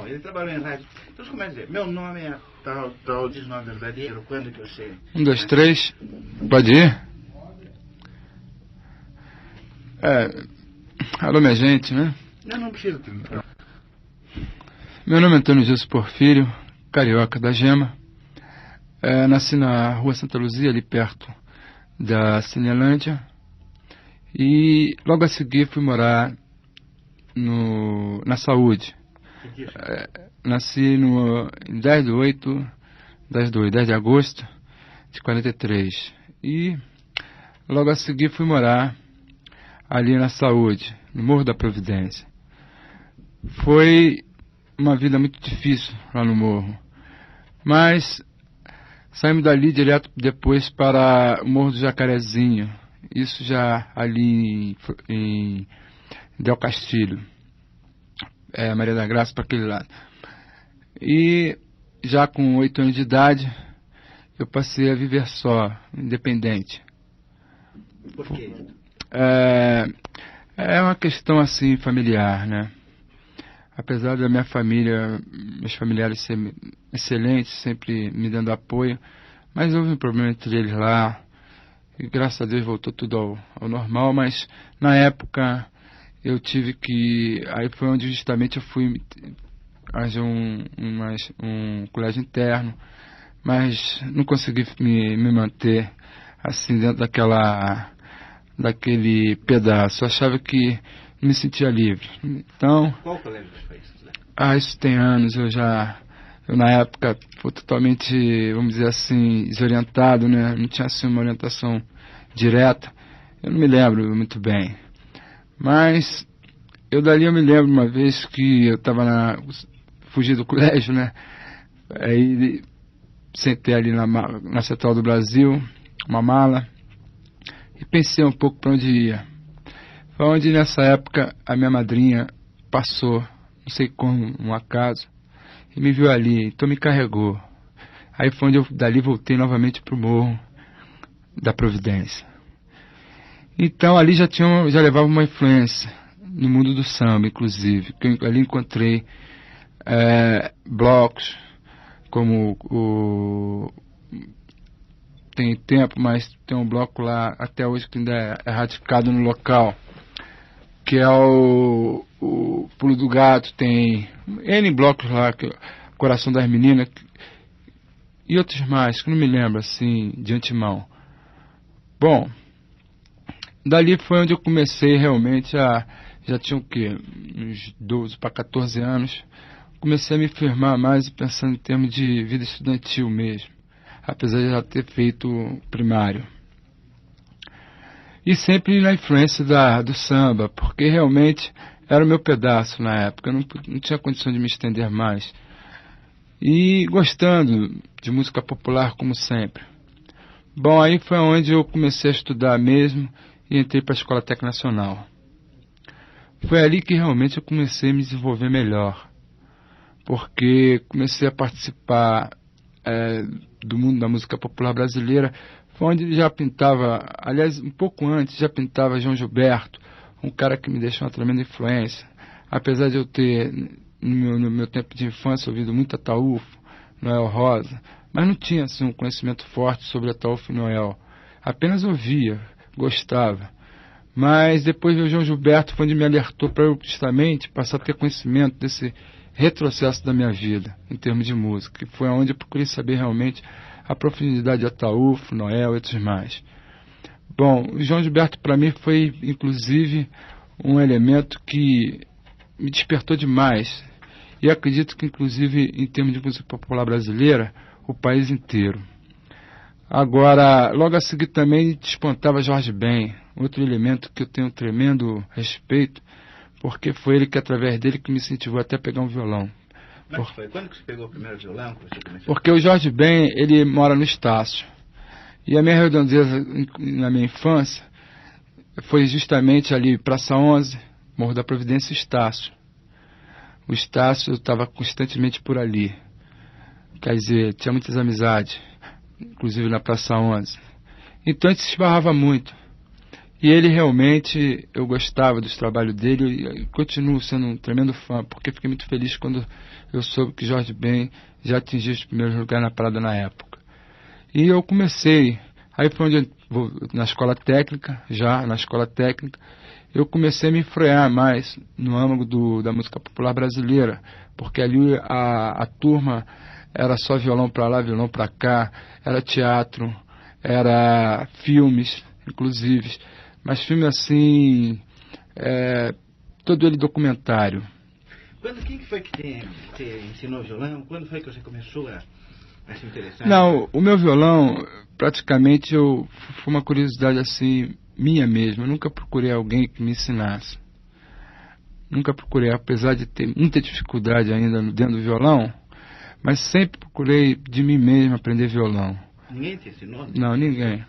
Bom, ele trabalhou em rádio. Então, como é dizer? Meu nome é tal, diz o nome verdadeiro, quando que eu sei? 1, 2, 3. Pode ir? Alô, minha gente, né? Não precisa. Meu nome é Antônio Jesus Porfírio, carioca da Gema. Nasci na rua Santa Luzia, ali perto da Cinelândia. E logo a seguir fui morar na Saúde. Nasci em 10 de agosto de 43. E logo a seguir fui morar ali na Saúde, no Morro da Providência. Foi uma vida muito difícil lá no Morro. Mas saímos dali direto depois para o Morro do Jacarezinho. Isso já ali em Del Castilho. Maria da Graça para aquele lado. E já com 8 anos de idade, eu passei a viver só, independente. Por quê? É uma questão assim familiar, né? Apesar da minha família, meus familiares serem excelentes, sempre me dando apoio, mas houve um problema entre eles lá, e graças a Deus voltou tudo ao normal, mas na época eu tive que... Aí foi onde justamente eu fui fazer um colégio interno, mas não consegui me manter assim dentro daquele pedaço. Eu achava que me sentia livre. Então... Qual colégio que foi isso? Isso tem anos. Eu na época fui totalmente, vamos dizer assim, desorientado, né? Não tinha assim uma orientação direta. Eu não me lembro muito bem. Mas eu me lembro uma vez que eu estava fugi do colégio, né? Aí sentei ali na Central do Brasil, uma mala, e pensei um pouco para onde ia. Foi onde nessa época a minha madrinha passou, não sei como, um acaso, e me viu ali, então me carregou. Aí foi onde eu dali voltei novamente para o Morro da Providência. Então ali já levava uma influência no mundo do samba, inclusive, que eu ali encontrei blocos como tem tempo, mas tem um bloco lá até hoje que ainda é radicado no local, que é o Pulo do Gato. Tem N blocos lá, que Coração das Meninas e outros mais, que não me lembro assim de antemão. Bom, dali foi onde eu comecei realmente já tinha o quê? Uns 12 para 14 anos. Comecei a me firmar mais pensando em termos de vida estudantil mesmo, apesar de já ter feito primário. E sempre na influência do samba, porque realmente era o meu pedaço na época, eu não tinha condição de me estender mais. E gostando de música popular como sempre. Bom, aí foi onde eu comecei a estudar mesmo e entrei para a Escola Técnica Nacional. Foi ali que realmente eu comecei a me desenvolver melhor, porque comecei a participar do mundo da música popular brasileira. Foi onde já pintava, aliás, um pouco antes, já pintava João Gilberto, um cara que me deixou uma tremenda influência. Apesar de eu ter, no meu tempo de infância, ouvido muito Ataúfo, Noel Rosa, mas não tinha assim, um conhecimento forte sobre Ataúfo e Noel. Apenas ouvia, gostava. Mas depois o João Gilberto foi onde me alertou para eu justamente passar a ter conhecimento desse retrocesso da minha vida, em termos de música. E foi onde eu procurei saber realmente a profundidade de Ataúfo, Noel e outros mais. Bom, o João Gilberto para mim foi inclusive um elemento que me despertou demais. E acredito que inclusive em termos de música popular brasileira, o país inteiro. Agora, logo a seguir também despontava Jorge Ben, outro elemento que eu tenho um tremendo respeito, porque foi ele que, através dele, que me incentivou até a pegar um violão. Mas foi quando que você pegou o primeiro violão? Porque o Jorge Ben, ele mora no Estácio. E a minha redondeza na minha infância foi justamente ali, Praça 11, Morro da Providência e Estácio. O Estácio estava constantemente por ali. Quer dizer, tinha muitas amizades, inclusive na Praça 11. Então a gente se esbarrava muito. E ele realmente, eu gostava dos trabalhos dele e continuo sendo um tremendo fã, porque fiquei muito feliz quando eu soube que Jorge Ben já atingiu os primeiros lugares na parada na época. E eu comecei, aí foi onde na escola técnica, eu comecei a me enfrear mais no âmago da música popular brasileira, porque ali a turma era só violão para lá, violão para cá, era teatro, era filmes, inclusive, mas filme assim, todo ele documentário. Quem que foi que te ensinou violão? Quando foi que você começou a se interessar? Não, o meu violão, praticamente, foi uma curiosidade assim, minha mesma. Eu nunca procurei alguém que me ensinasse. Nunca procurei, apesar de ter muita dificuldade ainda dentro do violão, mas sempre procurei de mim mesmo aprender violão. Ninguém te ensinou? Não, ninguém.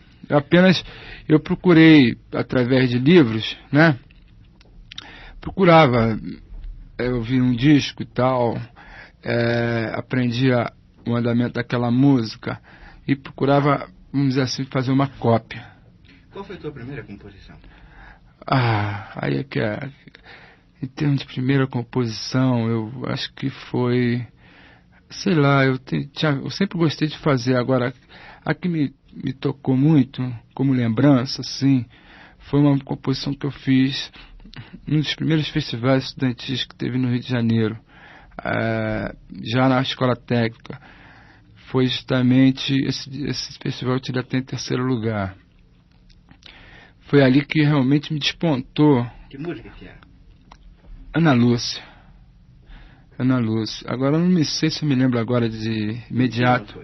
Eu procurei, através de livros, né? Procurava, eu vi um disco e tal, aprendia o andamento daquela música e procurava, vamos dizer assim, fazer uma cópia. Qual foi a tua primeira composição? Aí é que é. Em termos de primeira composição, eu acho que foi, sei lá, eu sempre gostei de fazer. Agora, a que me tocou muito, como lembrança, assim, foi uma composição que eu fiz num dos primeiros festivais estudantis que teve no Rio de Janeiro, já na escola técnica. Foi justamente esse festival, eu tirei até em terceiro lugar. Foi ali que realmente me despontou. Que música que era? Ana Lúcia. Agora eu não sei se eu me lembro agora de imediato.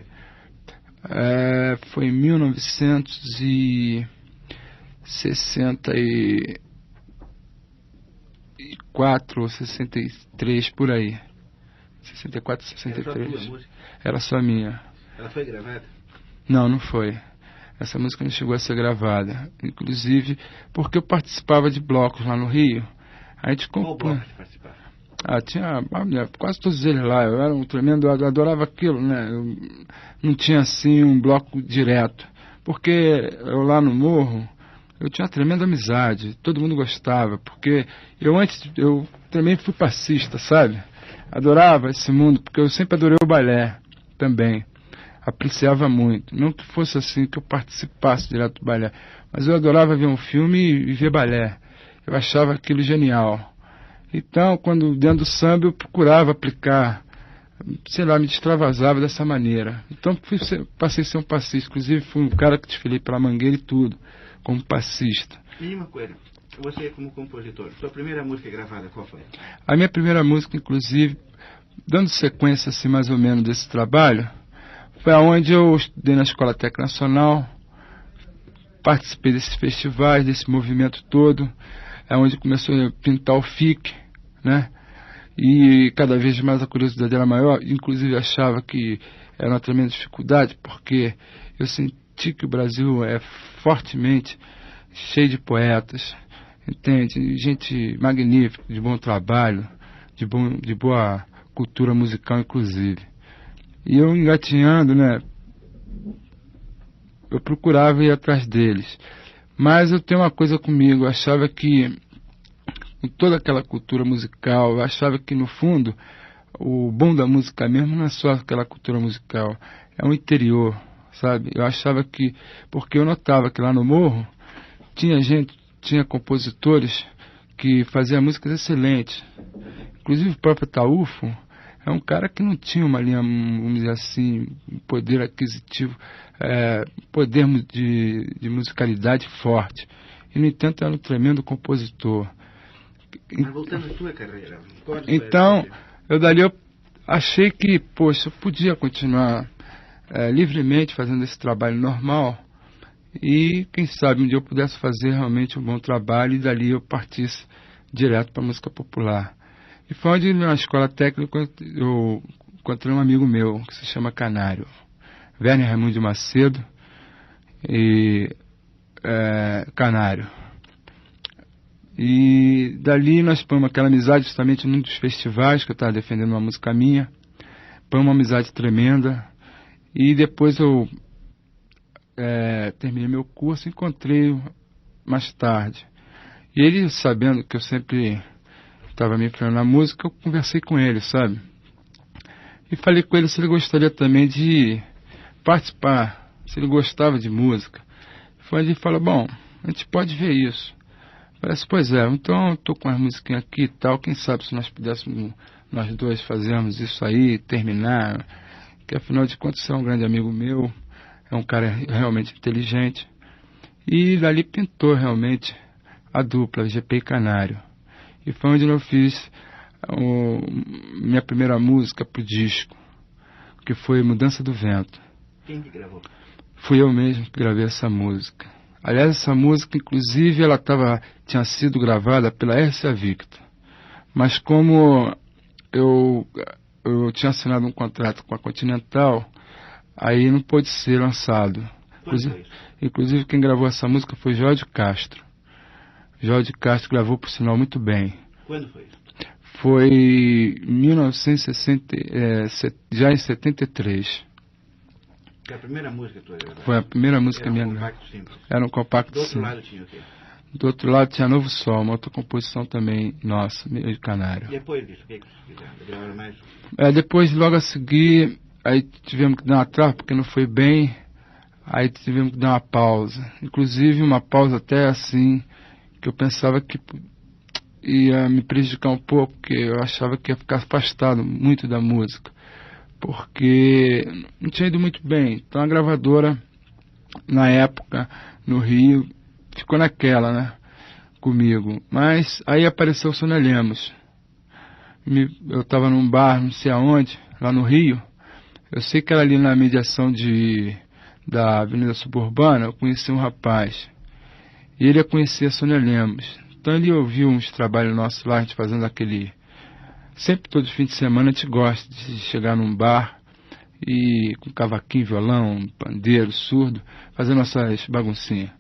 Foi em 1964 ou 63, por aí. 64, 63. Era só tua música? Era só minha. Ela foi gravada? Não foi. Essa música não chegou a ser gravada. Inclusive porque eu participava de blocos lá no Rio. A gente Qual bloco você participava? Tinha quase todos eles lá. Eu era um tremendo, eu adorava aquilo, né? Eu não tinha assim um bloco direto. Porque eu lá no morro, eu tinha uma tremenda amizade. Todo mundo gostava. Porque eu também fui passista, sabe? Adorava esse mundo, porque eu sempre adorei o balé também. Apreciava muito. Não que fosse assim que eu participasse direto do balé, mas eu adorava ver um filme e ver balé. Eu achava aquilo genial. Então, quando dentro do samba eu procurava aplicar, sei lá, me extravasava dessa maneira. Então, passei a ser um passista. Inclusive, fui um cara que desfilei pela Mangueira e tudo, como passista. E uma coisa, você como compositor, sua primeira música gravada, qual foi? A minha primeira música, inclusive, dando sequência assim mais ou menos desse trabalho, foi aonde eu estudei na Escola Técnica Nacional, participei desses festivais, desse movimento todo, é onde começou a pintar o FIC, né? E cada vez mais a curiosidade era maior, inclusive achava que era uma tremenda dificuldade, porque eu senti que o Brasil é fortemente cheio de poetas, entende? Gente magnífica, de bom trabalho, de boa cultura musical, inclusive. E eu engatinhando, né? Eu procurava ir atrás deles. Mas eu tenho uma coisa comigo, eu achava que, com toda aquela cultura musical, eu achava que, no fundo, o bom da música mesmo não é só aquela cultura musical, é o interior, sabe? Eu achava que, porque eu notava que lá no morro, tinha compositores que faziam músicas excelentes. Inclusive o próprio Taúfo é um cara que não tinha uma linha, vamos dizer assim, poder aquisitivo, poder de musicalidade forte. E, no entanto, era um tremendo compositor. Mas voltando à tua carreira, então, eu achei que, poxa, eu podia continuar livremente fazendo esse trabalho normal e, quem sabe, um dia eu pudesse fazer realmente um bom trabalho e dali eu partisse direto para a música popular. E foi onde, na escola técnica, eu encontrei um amigo meu que se chama Canário, Werner Raimundo de Macedo e Canário. E dali nós pôs aquela amizade justamente num dos festivais que eu estava defendendo uma música minha. Foi uma amizade tremenda. E depois eu terminei meu curso, encontrei mais tarde. E ele, sabendo que eu sempre estava me enfiando na música, eu conversei com ele, sabe? E falei com ele se ele gostaria também de participar, se ele gostava de música. Foi onde ele falou, bom, a gente pode ver isso. Parece, pois é, então eu tô com as musiquinhas aqui e tal, quem sabe se nós pudéssemos, nós dois fazermos isso aí, terminar, que afinal de contas você é um grande amigo meu, é um cara realmente inteligente. E dali pintou realmente a dupla, GP e Canário. E foi onde eu fiz minha primeira música pro disco, que foi Mudança do Vento. Quem que gravou? Fui eu mesmo que gravei essa música. Aliás, essa música, inclusive, ela tinha sido gravada pela RCA Victor. Mas como eu tinha assinado um contrato com a Continental, aí não pôde ser lançado. Inclusive, quem gravou essa música foi Jorge Castro. Jorge Castro gravou, por sinal, muito bem. Quando foi isso? Foi em 1960, já em 73. Foi a primeira música tua gravada? Foi a primeira música minha. Era um compacto simples? Era um compacto simples. Do outro simples. lado tinha o quê? Do outro lado tinha Novo Sol, uma outra composição também nossa, meio de Canário. E depois disso, o que vocês fizeram? Gravaram mais? Depois, logo a seguir, aí tivemos que dar uma trava, porque não foi bem, aí tivemos que dar uma pausa. Inclusive uma pausa até assim, que eu pensava que ia me prejudicar um pouco, porque eu achava que ia ficar afastado muito da música, porque não tinha ido muito bem. Então a gravadora, na época, no Rio, ficou naquela, né, comigo. Mas aí apareceu o Sônia Lemos. Eu estava num bar, não sei aonde, lá no Rio. Eu sei que era ali na mediação da Avenida Suburbana, eu conheci um rapaz. E ele ia conhecer a Sônia Lemos. Então ele ouviu uns trabalhos nossos lá, a gente fazendo aquele... Sempre, todo fim de semana, a gente gosta de chegar num bar e com cavaquinho, violão, pandeiro, surdo, fazer nossas baguncinhas.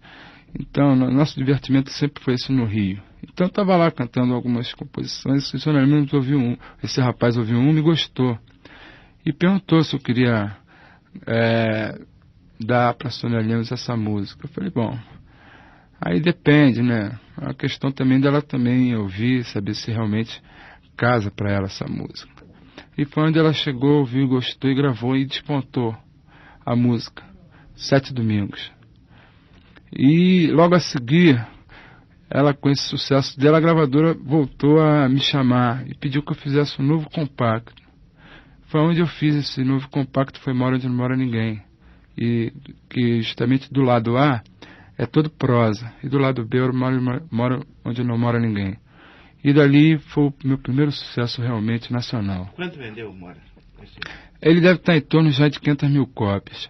Então, nosso divertimento sempre foi isso no Rio. Então eu estava lá cantando algumas composições, e o Sônia Lemos ouviu esse rapaz ouviu me gostou. E perguntou se eu queria dar para a Sônia Lemos essa música. Eu falei, bom... Aí depende, né? A questão também dela também ouvir, saber se realmente casa para ela essa música. E foi onde ela chegou, ouviu, gostou e gravou e despontou a música, 7 Domingos. E logo a seguir, ela com esse sucesso dela, a gravadora voltou a me chamar e pediu que eu fizesse um novo compacto. Foi onde eu fiz esse novo compacto, foi Mora Onde Não Mora Ninguém. E que justamente do lado A é todo prosa, e do lado B eu moro onde não mora ninguém. E dali foi o meu primeiro sucesso realmente nacional. Quanto vendeu o Mora? Ele deve estar em torno já de 500 mil cópias.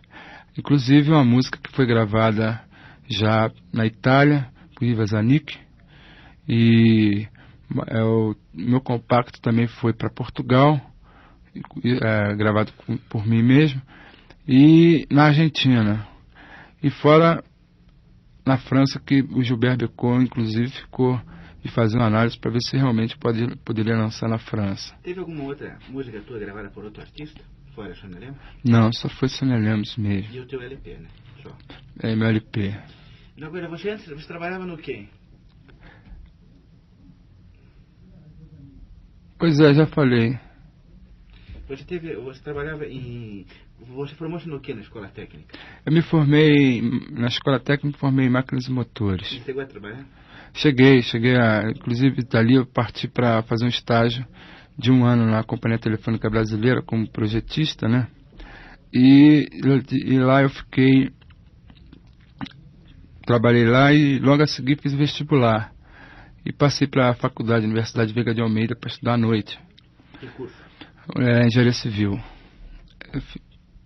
Inclusive uma música que foi gravada já na Itália, por Iva Zanicchi, e o meu compacto também foi para Portugal, gravado por mim mesmo, e na Argentina. E fora na França, que o Gilbert Bécaud, inclusive, ficou de fazer uma análise para ver se realmente poderia lançar na França. Teve alguma outra música tua gravada por outro artista, fora Sônia Lemos? Não, só foi Sônia Lemos mesmo. E o teu LP, né? Só. É, meu LP. Agora, você trabalhava no quê? Pois é, já falei. Você trabalhava em... Você formou-se no quê na escola técnica? Eu me formei, na escola técnica, me formei em máquinas e motores. E chegou a trabalhar? Cheguei inclusive dali eu parti para fazer um estágio de 1 ano na Companhia Telefônica Brasileira como projetista, né? E lá eu trabalhei lá e logo a seguir fiz vestibular. E passei para a faculdade, Universidade Veiga de Almeida, para estudar à noite. Que curso? Engenharia Civil.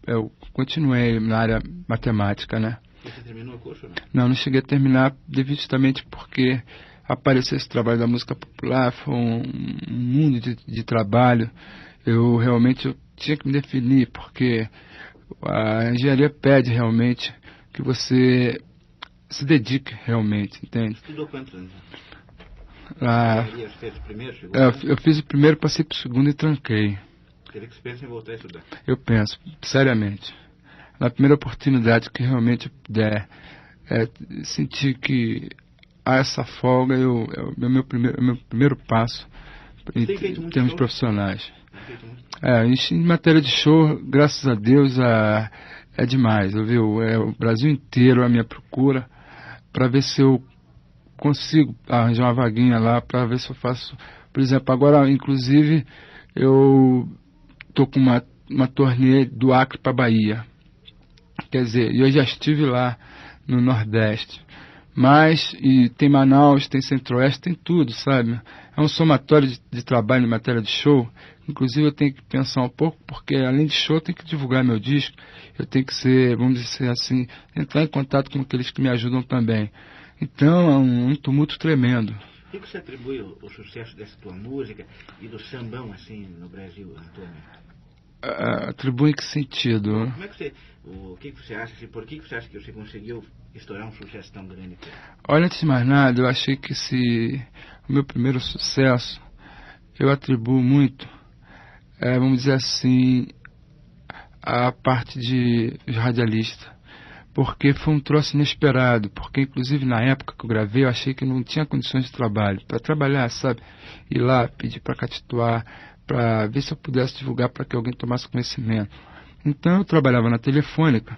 Eu continuei na área matemática, né? Você terminou o curso, Não, não cheguei a terminar justamente porque apareceu esse trabalho da música popular, foi um mundo de trabalho. Eu realmente tinha que me definir, porque a engenharia pede realmente que você se dedique realmente, entende? Estudou quantos anos? Você fez o primeiro, eu fiz o primeiro, passei para o segundo e tranquei. Quer dizer que você pensa em voltar a estudar? Eu penso, seriamente. Na primeira oportunidade que realmente eu puder sentir que há essa folga, é o meu primeiro passo em termos profissionais. Em matéria de show, graças a Deus, é demais. O Brasil inteiro a minha procura para ver se eu consigo arranjar uma vaguinha lá, para ver se eu faço. Por exemplo, agora, inclusive, eu estou com uma turnê do Acre para Bahia. Quer dizer, eu já estive lá no Nordeste. E tem Manaus, tem Centro-Oeste, tem tudo, sabe? É um somatório de trabalho em matéria de show. Inclusive eu tenho que pensar um pouco, porque além de show eu tenho que divulgar meu disco. Eu tenho que vamos dizer assim, entrar em contato com aqueles que me ajudam também. Então é um tumulto tremendo. O que você atribui o sucesso dessa tua música e do sambão, assim, no Brasil, Antônio? Atribui em que sentido? Como é que o que você acha, por que você acha que você conseguiu estourar um sucesso tão grande? Olha, antes de mais nada, eu achei que o meu primeiro sucesso, eu atribuo muito, vamos dizer assim, a parte de radialista. Porque foi um troço inesperado, porque inclusive na época que eu gravei, eu achei que não tinha condições de trabalho. Para trabalhar, sabe? Ir lá, pedir para catituar, para ver se eu pudesse divulgar para que alguém tomasse conhecimento. Então eu trabalhava na Telefônica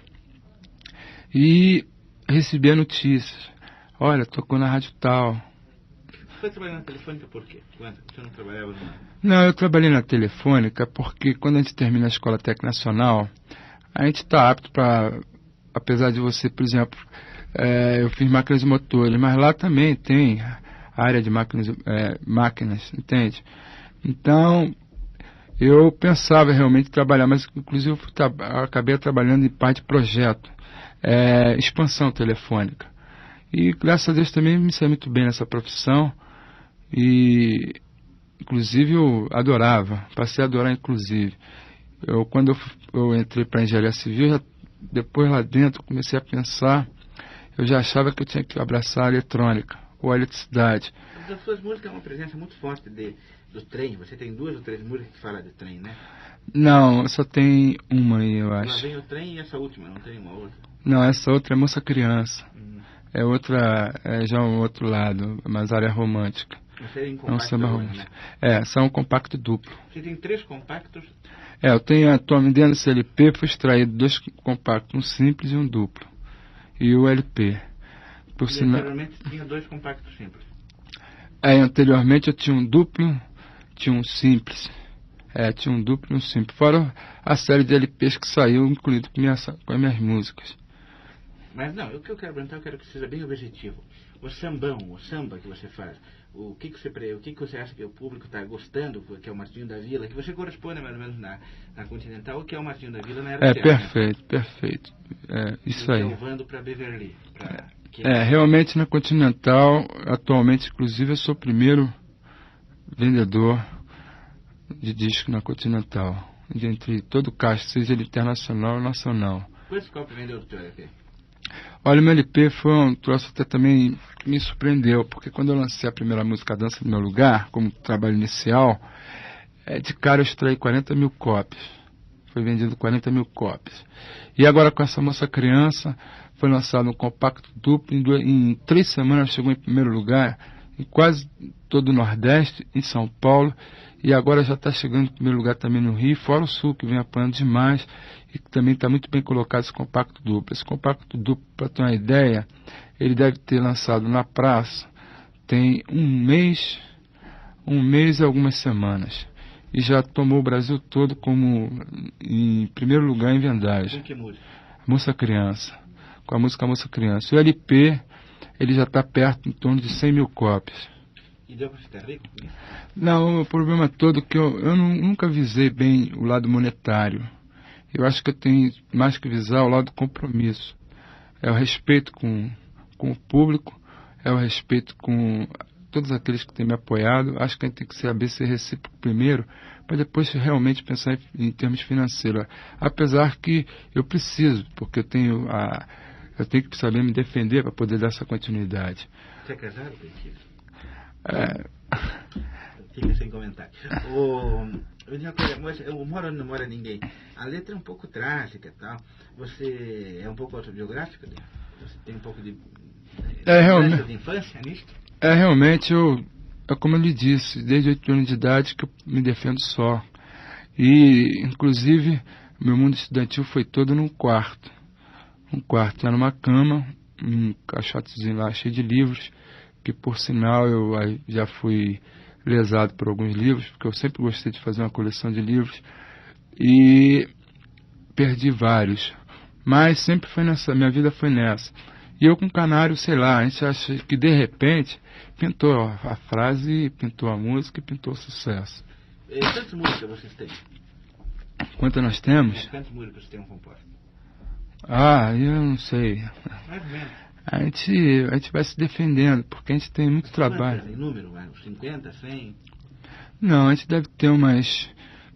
e recebia notícias. Olha, tocou na rádio tal. Você foi trabalhar na Telefônica por quê? Você não trabalhava numa... Não, eu trabalhei na Telefônica porque quando a gente termina a Escola Técnica Nacional, a gente está apto para... Apesar de você, por exemplo, eu fiz máquinas e motores, mas lá também tem a área de máquinas, entende? Então, eu pensava realmente em trabalhar, mas inclusive eu acabei trabalhando em parte de projeto, expansão telefônica. E graças a Deus também me saí muito bem nessa profissão e inclusive eu adorava, passei a adorar inclusive. Quando eu entrei para a engenharia civil, depois lá dentro comecei a pensar, eu já achava que eu tinha que abraçar a eletrônica ou a eletricidade. Mas as suas músicas têm uma presença muito forte do trem. Você tem 2 ou 3 músicas que falam de trem, né? Não, só tem uma aí, eu acho. Lá vem o trem e essa última, não tem uma outra? Não, essa outra é Moça Criança. É outra, já um outro lado, mas área romântica. Você é em compacto romântico, né? São um compacto duplo. Você tem 3 compactos? Eu tenho atualmente dentro desse LP, foi extraído 2 compactos, um simples e um duplo. E o LP. Anteriormente tinha 2 compactos simples. Anteriormente eu tinha um duplo, tinha um simples. Tinha um duplo e um simples. Fora a série de LPs que saiu, incluído com as minhas músicas. Mas não, o que eu quero perguntar, eu quero que seja bem objetivo. O samba que você faz, o que você acha que o público está gostando, que é o Martinho da Vila, que você corresponde mais ou menos na Continental, que é o Martinho da Vila na era perfeito. Isso aí. Levando para Beverly. Realmente na Continental, atualmente, inclusive, eu sou o primeiro vendedor de disco na Continental. Entre todo o caixa, seja ele internacional ou nacional. Quantos copos vendeu do teu LP? Olha, o meu LP foi um troço até também que me surpreendeu, porque quando eu lancei a primeira música, A Dança do Meu Lugar, como trabalho inicial, de cara eu extraí 40 mil cópias. Foi vendido 40 mil cópias. E agora com essa Moça Criança, foi lançado um compacto duplo, em 3 semanas chegou em primeiro lugar, em quase todo o Nordeste, em São Paulo, e agora já está chegando em primeiro lugar também no Rio, fora o Sul, que vem apanhando demais, e que também está muito bem colocado esse compacto duplo. Esse compacto duplo, para ter uma ideia, ele deve ter lançado na praça, tem um mês e algumas semanas, e já tomou o Brasil todo como em primeiro lugar em vendagem. Com que música? Moça Criança, com a música Moça Criança. O LP, ele já está perto, em torno de 100 mil cópias. E deu para ficar rico com isso? Não, o problema todo é que eu nunca visei bem o lado monetário. Eu acho que eu tenho mais que visar o lado do compromisso. É o respeito com o público, é o respeito com todos aqueles que têm me apoiado. Acho que a gente tem que ser recíproco primeiro, para depois realmente pensar em termos financeiros. Apesar que eu preciso, porque eu tenho que saber me defender para poder dar essa continuidade. Você é casado, Bentinho? Fica sem comentário. O Mora ou Não Mora Ninguém, a letra é um pouco trágica e tal. Você é um pouco autobiográfica? Você tem um pouco de lembranças de infância nisto? Realmente, como eu lhe disse, desde 8 anos de idade que eu me defendo só. E, inclusive, meu mundo estudantil foi todo num quarto. Um quarto lá numa cama, um caixotezinho lá cheio de livros, que por sinal eu já fui lesado por alguns livros, porque eu sempre gostei de fazer uma coleção de livros, e perdi vários. Mas sempre foi minha vida foi nessa. E eu com o Canário, sei lá, a gente acha que de repente pintou a frase, pintou a música e pintou o sucesso. Quantas músicas vocês têm? Quantas nós temos? Quantas músicas vocês têm composto? Eu não sei. Mais ou menos. A gente vai se defendendo, porque a gente tem muito trabalho. Quantas em número? 50, 100? Não, a gente deve ter umas...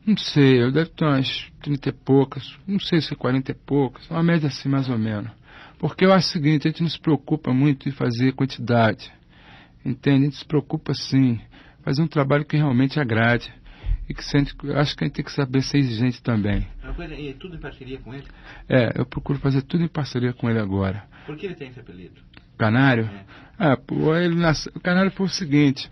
Não sei, eu deve ter umas 30 e poucas. Não sei se é 40 e poucas. Uma média assim, mais ou menos. Porque eu acho o seguinte, a gente não se preocupa muito em fazer quantidade. Entende? A gente se preocupa, sim, fazer um trabalho que realmente agrade. E que acho que a gente tem que saber ser exigente também. E tudo em parceria com ele? Eu procuro fazer tudo em parceria com ele agora. Por que ele tem esse apelido? Canário? O Canário foi o seguinte,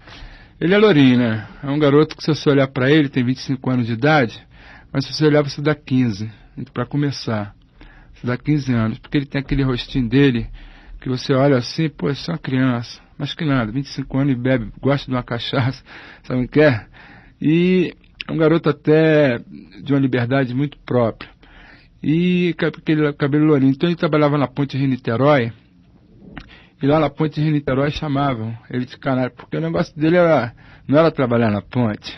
ele é lourinho, né? É um garoto que se você olhar pra ele, tem 25 anos de idade, mas se você olhar você dá 15, pra começar. Você dá 15 anos, porque ele tem aquele rostinho dele, que você olha assim, pô, isso é uma criança. Mas que nada, 25 anos e bebe, gosta de uma cachaça, sabe o que é? E é um garoto até de uma liberdade muito própria. E aquele cabelo lourinho. Então ele trabalhava na Ponte Rio-Niterói. E lá na Ponte Rio-Niterói chamavam ele de Canário. Porque o negócio dele não era trabalhar na ponte.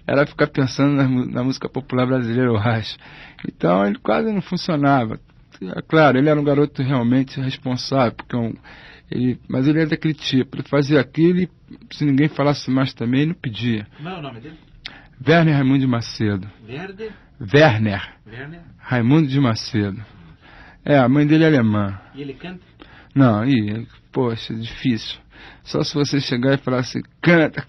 Era ficar pensando na música popular brasileira, eu acho. Então ele quase não funcionava. Claro, ele era um garoto realmente responsável. Mas ele era daquele tipo. Ele fazia aquilo e se ninguém falasse mais também, ele não pedia. Qual é o nome dele? Werner Raimundo de Macedo. Werner Raimundo de Macedo. A mãe dele é alemã. E ele canta? Não, poxa, difícil. Só se você chegar e falar assim, canta,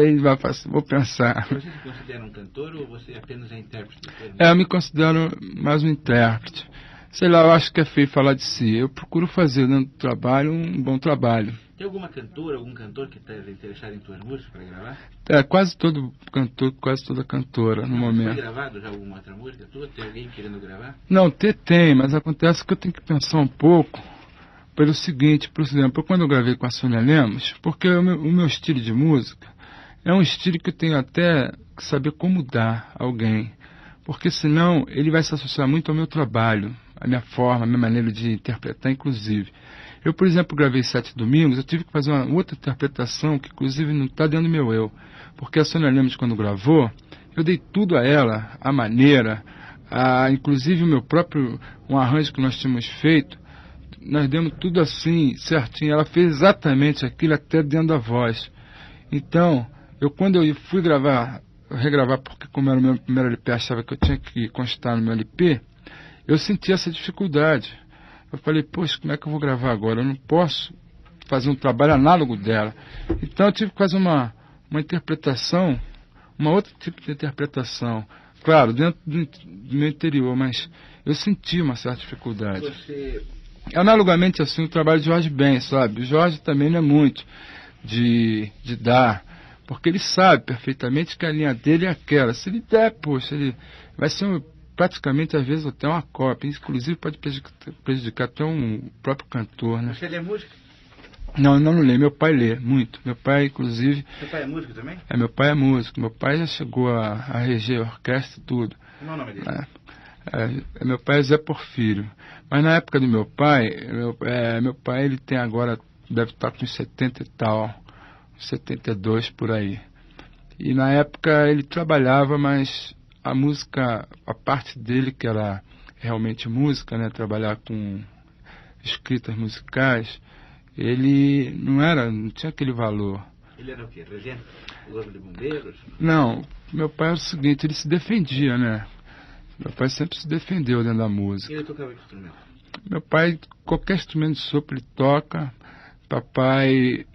aí ele vai falar assim, vou pensar. Você se considera um cantor ou você apenas é intérprete? Eu me considero mais um intérprete. Sei lá, eu acho que é feio falar de si. Eu procuro fazer dentro do trabalho um bom trabalho. Tem alguma cantora, algum cantor que esteja interessado em tuas músicas para gravar? Quase todo cantor, quase toda cantora no momento. Foi gravado já alguma outra música tua? Tem alguém querendo gravar? Não, tem, mas acontece que eu tenho que pensar um pouco pelo seguinte, por exemplo, quando eu gravei com a Sônia Lemos, porque o meu estilo de música é um estilo que eu tenho até que saber como dar a alguém, porque senão ele vai se associar muito ao meu trabalho, a minha forma, a minha maneira de interpretar, inclusive. Eu, por exemplo, gravei 7 domingos, eu tive que fazer uma outra interpretação que, inclusive, não está dentro do meu eu. Porque a Sônia Lemos, quando gravou, eu dei tudo a ela, a maneira, inclusive um arranjo que nós tínhamos feito, nós demos tudo assim, certinho. Ela fez exatamente aquilo até dentro da voz. Então, quando eu fui regravar, porque como era o meu primeiro LP, achava que eu tinha que constar no meu LP, eu senti essa dificuldade. Eu falei, poxa, como é que eu vou gravar agora? Eu não posso fazer um trabalho análogo dela. Então eu tive que fazer uma interpretação, uma outra tipo de interpretação. Claro, dentro do meu interior, mas eu senti uma certa dificuldade. Analogamente assim, o trabalho de Jorge Ben, sabe? O Jorge também não é muito de dar, porque ele sabe perfeitamente que a linha dele é aquela. Se ele der, poxa, ele vai ser praticamente, às vezes, até uma cópia. Inclusive, pode prejudicar até um próprio cantor, né? Você lê música? Não lê. Meu pai lê muito. Meu pai, inclusive... Seu pai é músico também? Meu pai é músico. Meu pai já chegou a reger a orquestra e tudo. Qual é o nome dele? Meu pai é Zé Porfírio. Mas na época do meu pai, meu pai ele tem agora, deve estar com 70 e tal, 72 por aí. E na época ele trabalhava, mas a música, a parte dele que era realmente música, né, trabalhar com escritas musicais, ele não tinha aquele valor. Ele era o quê? Regente? Corpo de Bombeiros? Não, meu pai era o seguinte, ele se defendia, né? Meu pai sempre se defendeu dentro da música. E ele tocava que instrumento? Meu pai, qualquer instrumento de sopro ele toca. Papai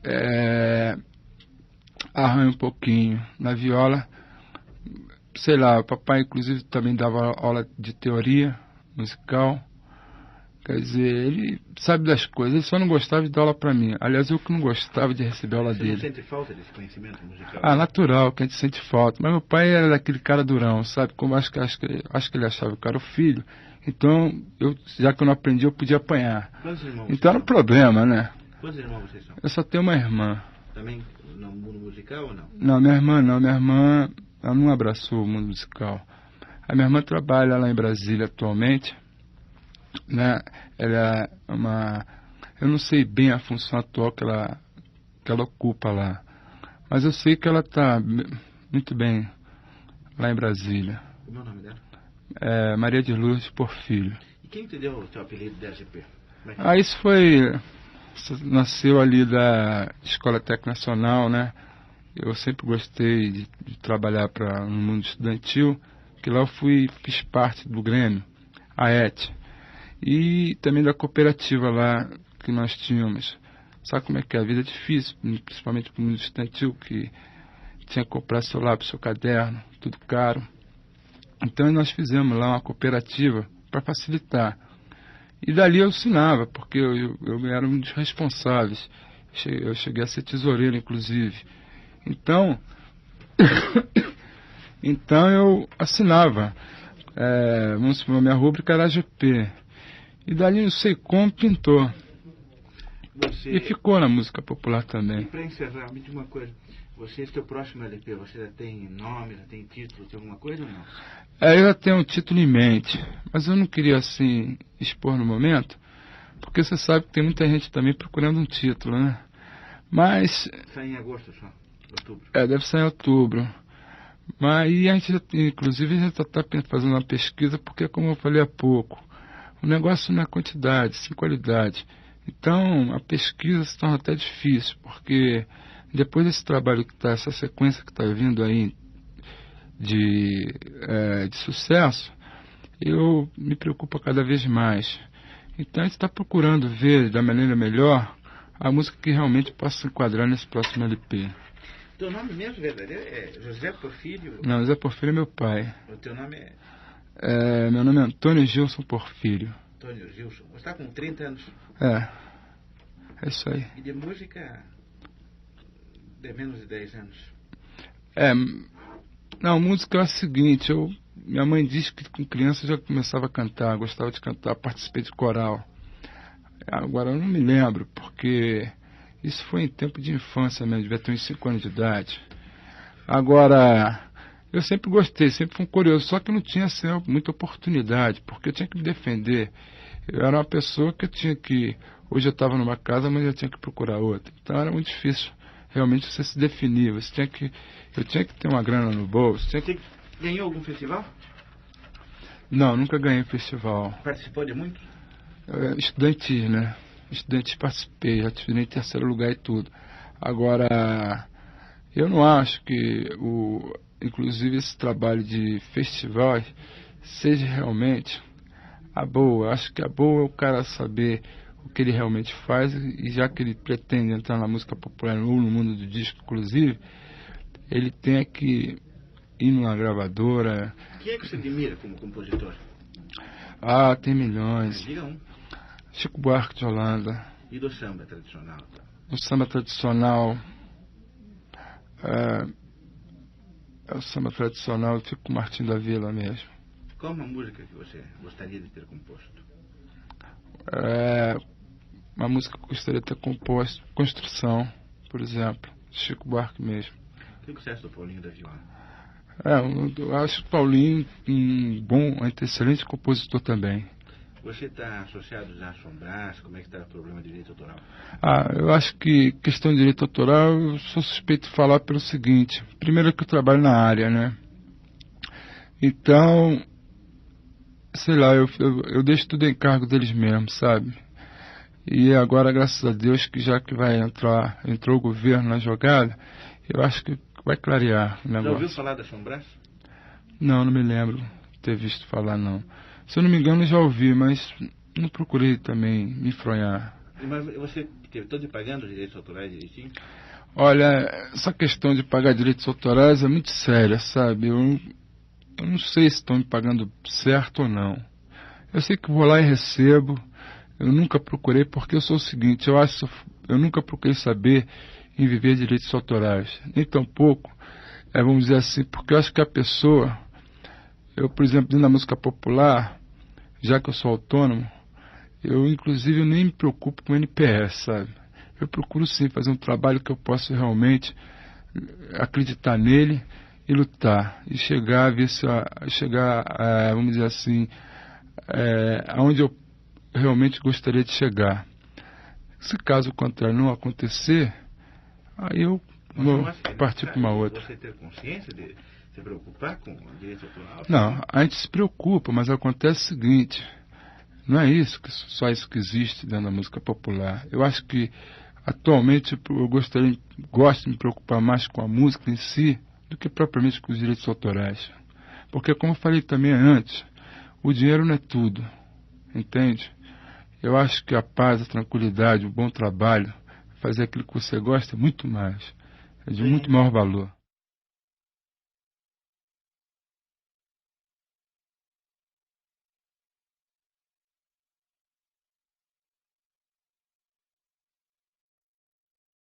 arranha um pouquinho. Na viola, sei lá, o papai inclusive também dava aula de teoria musical. Quer dizer, ele sabe das coisas, ele só não gostava de dar aula para mim. Aliás, eu que não gostava de receber aula dele. Você não sente falta desse conhecimento musical? Ah, natural, que a gente sente falta. Mas meu pai era daquele cara durão, sabe? Como acho que ele achava que eu era o filho. Então, já que eu não aprendi, eu podia apanhar. Quantos irmãos? Então era um problema, né? Quantos irmãos vocês são? Eu só tenho uma irmã. Também no mundo musical ou não? Não, minha irmã não. Minha irmã, ela não abraçou o mundo musical. A minha irmã trabalha lá em Brasília atualmente, né? Ela é uma... Eu não sei bem a função atual que ela ocupa lá. Mas eu sei que ela está muito bem lá em Brasília. Como é o nome dela? É Maria de Lourdes Porfírio. E quem te deu o teu apelido de RGP? Isso foi... Nasceu ali da Escola Técnica Nacional, né? Eu sempre gostei de trabalhar no mundo estudantil, que lá eu fiz parte do Grêmio, a ET, e também da cooperativa lá que nós tínhamos. Sabe como é que é? A vida é difícil, principalmente para o mundo estudantil, que tinha que comprar seu lápis, seu caderno, tudo caro. Então nós fizemos lá uma cooperativa para facilitar. E dali eu assinava, porque eu era um dos responsáveis. Eu cheguei a ser tesoureiro, inclusive. Então eu assinava. Vamos supor, minha rúbrica era GP. E dali não sei como pintou. E ficou na música popular também. E para encerrar, me diga uma coisa. Esse teu próximo LP, você já tem nome, já tem título, tem alguma coisa ou não? Eu já tenho um título em mente, mas eu não queria assim expor no momento, porque você sabe que tem muita gente também procurando um título, né? Mas... Sai em agosto só, outubro. Deve sair em outubro. Mas aí a gente, inclusive, a gente está fazendo uma pesquisa, porque como eu falei há pouco, o negócio não é quantidade, sim qualidade. Então a pesquisa se torna até difícil, porque depois desse trabalho que está, essa sequência que está vindo aí de sucesso, eu me preocupo cada vez mais. Então a gente está procurando ver da maneira melhor a música que realmente possa se enquadrar nesse próximo LP. Teu nome mesmo verdadeiro é José Porfírio? Não, José Porfírio é meu pai. O teu nome é? Meu nome é Antônio Gilson Porfírio. Antônio Gilson. Você está com 30 anos? É isso aí. E de música de menos de 10 anos? Não, música é o seguinte, minha mãe disse que com criança eu já começava a cantar, gostava de cantar, participei de coral. Agora eu não me lembro, porque isso foi em tempo de infância mesmo, devia ter uns 5 anos de idade. Agora, eu sempre gostei, sempre fui um curioso, só que eu não tinha assim, muita oportunidade, porque eu tinha que me defender. Eu era uma pessoa que eu tinha que... Hoje eu estava numa casa, mas eu tinha que procurar outra. Então era muito difícil realmente você se definir. Eu tinha que ter uma grana no bolso. Você ganhou algum festival? Não, nunca ganhei festival. Participou de muitos? Estudantil, né? Estudantil participei, já tive em terceiro lugar e tudo. Agora, eu não acho que inclusive esse trabalho de festivais seja realmente a boa. Acho que a boa é o cara saber o que ele realmente faz, e já que ele pretende entrar na música popular ou no mundo do disco, inclusive, ele tem que ir numa gravadora. Quem é que você admira como compositor? Tem milhões. Diga um. Chico Buarque de Holanda. E do samba tradicional? O samba tradicional... o samba tradicional, eu fico com o Martim da Vila mesmo. Qual uma música que você gostaria de ter composto? Uma música que eu gostaria de ter composto, Construção, por exemplo, Chico Buarque mesmo. O que você acha do Paulinho da Viola? Eu acho o Paulinho um excelente compositor também. Você está associado já a Sombras? Como é que está o problema de direito autoral? Eu acho que questão de direito autoral, eu sou suspeito de falar pelo seguinte. Primeiro que eu trabalho na área, né? Então, sei lá, eu deixo tudo em cargo deles mesmos, sabe? E agora, graças a Deus, que já que entrou o governo na jogada, eu acho que vai clarear o negócio. Já ouviu falar da Sombras? Não me lembro de ter visto falar, não. Se eu não me engano, já ouvi, mas não procurei também me enfronhar. Mas você teve todo pagando direitos autorais direitinho? Olha, essa questão de pagar direitos autorais é muito séria, sabe? Eu não sei se estão me pagando certo ou não. Eu sei que vou lá e recebo, Eu nunca procurei, porque eu sou o seguinte, eu nunca procurei saber em viver direitos autorais, nem tampouco, vamos dizer assim, porque eu acho que a pessoa, por exemplo, dentro da música popular, já que eu sou autônomo, eu inclusive nem me preocupo com o NPS, sabe? Eu procuro sim fazer um trabalho que eu possa realmente acreditar nele e lutar, e chegar a ver se vamos dizer assim, aonde eu realmente gostaria de chegar. Se caso contrário não acontecer, aí eu vou partir para uma outra. Você ter consciência de se preocupar com o direito autoral? Não, a gente se preocupa, mas acontece o seguinte, não é só isso que existe dentro da música popular. Eu acho que atualmente eu gosto de me preocupar mais com a música em si do que propriamente com os direitos autorais. Porque, como eu falei também antes, o dinheiro não é tudo, entende? Eu acho que a paz, a tranquilidade, o bom trabalho, fazer aquilo que você gosta é muito mais, é de muito maior valor.